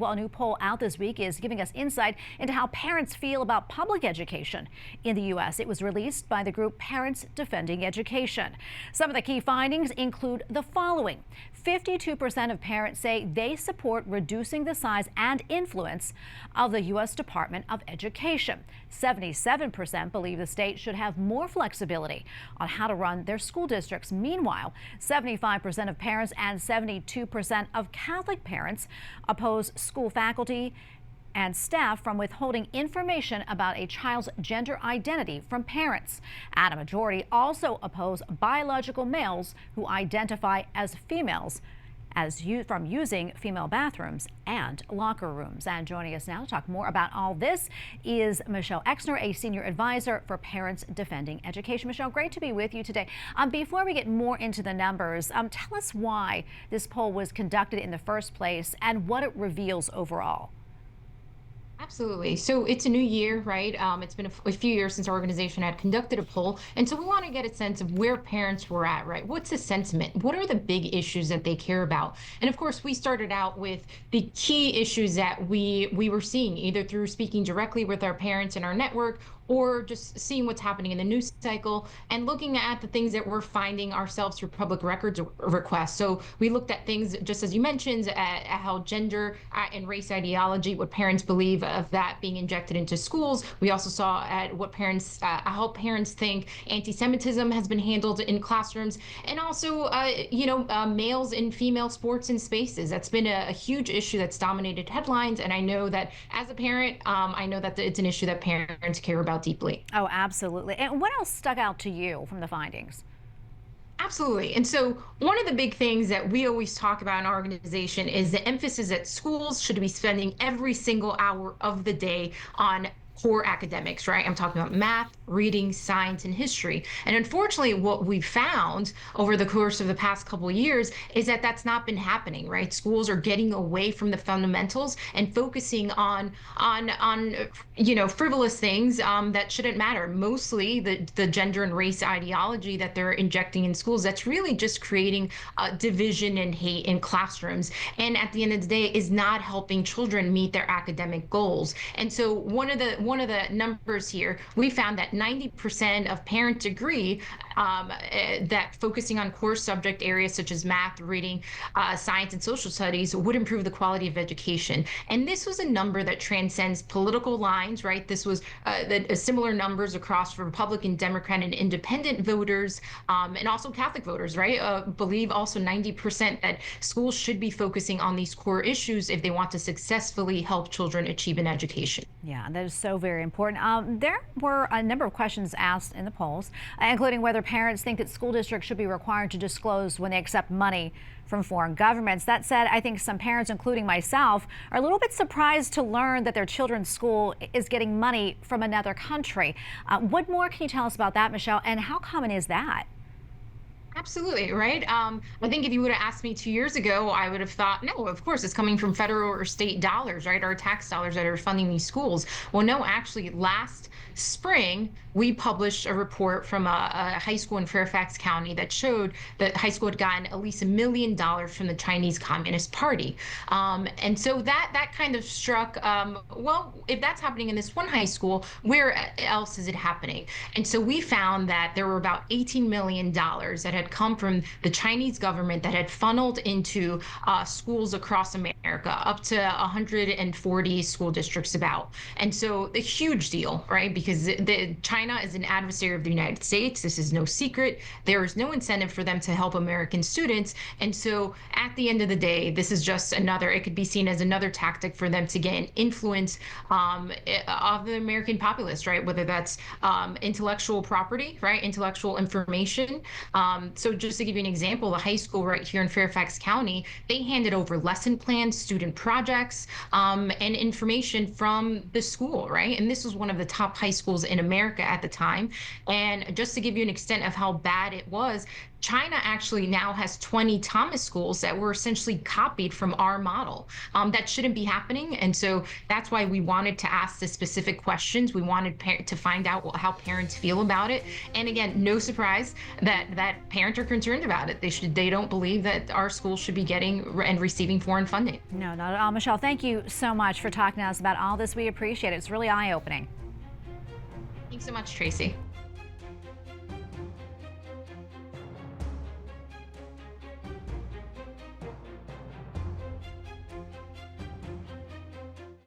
Well, a new poll out this week is giving us insight into how parents feel about public education in the U.S. It was released by the group Parents Defending Education. Some of the key findings include the following. 52% of parents say they support reducing the size and influence of the U.S. Department of Education. 77% believe the state should have more flexibility on how to run their school districts. Meanwhile, 75% of parents and 72% of Catholic parents oppose school faculty and staff from withholding information about a child's gender identity from parents. And a majority also oppose biological males who identify as females from using female bathrooms and locker rooms. And joining us now to talk more about all this is Michele Exner, a senior advisor for Parents Defending Education. Michele, great to be with you today. Before we get more into the numbers, tell us why this poll was conducted in the first place and what it reveals overall. Absolutely. So it's a new year, right? It's been a few years since our organization had conducted a poll. And so we want to get a sense of where parents were at, right? What's the sentiment? What are the big issues that they care about? And of course, we started out with the key issues that we were seeing, either through speaking directly with our parents in our network or just seeing what's happening in the news cycle and looking at the things that we're finding ourselves through public records requests. So we looked at things, just as you mentioned, at how gender and race ideology, what parents believe of that being injected into schools. We also saw at what parents, how parents think anti-Semitism has been handled in classrooms, and also, males in female sports and spaces. That's been a huge issue that's dominated headlines. And I know that as a parent, I know that it's an issue that parents care about deeply. Oh, absolutely. And what else stuck out to you from the findings? Absolutely. And so one of the big things that we always talk about in our organization is the emphasis that schools should be spending every single hour of the day on core academics, right? I'm talking about math, reading, science, and history. And unfortunately, what we've found over the course of the past couple of years is that that's not been happening, right? Schools are getting away from the fundamentals and focusing on frivolous things that shouldn't matter. Mostly the gender and race ideology that they're injecting in schools. That's really just creating division and hate in classrooms. And at the end of the day, is not helping children meet their academic goals. And so one of the numbers here, we found that 90% of parents agree that focusing on core subject areas such as math, reading, science, and social studies would improve the quality of education. And this was a number that transcends political lines, right? This was similar numbers across Republican, Democrat, and independent voters, and also Catholic voters, right? Believe also 90% that schools should be focusing on these core issues if they want to successfully help children achieve an education. Yeah, that is so very important. There were a number of questions asked in the polls, including whether parents think that school districts should be required to disclose when they accept money from foreign governments. That said, I think some parents, including myself, are a little bit surprised to learn that their children's school is getting money from another country. What more can you tell us about that, Michele, and how common is that? Absolutely, right? I think if you would have asked me 2 years ago, I would have thought, no, of course, it's coming from federal or state dollars, right? Our tax dollars that are funding these schools. Well, no, actually, last spring, we published a report from a high school in Fairfax County that showed that high school had gotten at least $1 million from the Chinese Communist Party. And so that kind of struck, well, if that's happening in this one high school, where else is it happening? And so we found that there were about $18 million that had come from the Chinese government that had funneled into schools across America, up to 140 school districts about. And so a huge deal, right? Because China is an adversary of the United States. This is no secret. There is no incentive for them to help American students. And so at the end of the day, this is just it could be seen as another tactic for them to gain influence of the American populace, right? Whether that's intellectual property, right? Intellectual information. So just to give you an example, a high school right here in Fairfax County, they handed over lesson plans, student projects, and information from the school, right? And this was one of the top high schools in America at the time. And just to give you an extent of how bad it was, China actually now has 20 Thomas schools that were essentially copied from our model. That shouldn't be happening. And so that's why we wanted to ask the specific questions. We wanted to find out how parents feel about it. And again, no surprise that parents are concerned about it. They don't believe that our schools should be getting and receiving foreign funding. No, not at all. Michele, thank you so much for talking to us about all this. We appreciate it. It's really eye-opening. Thanks so much, Tracy.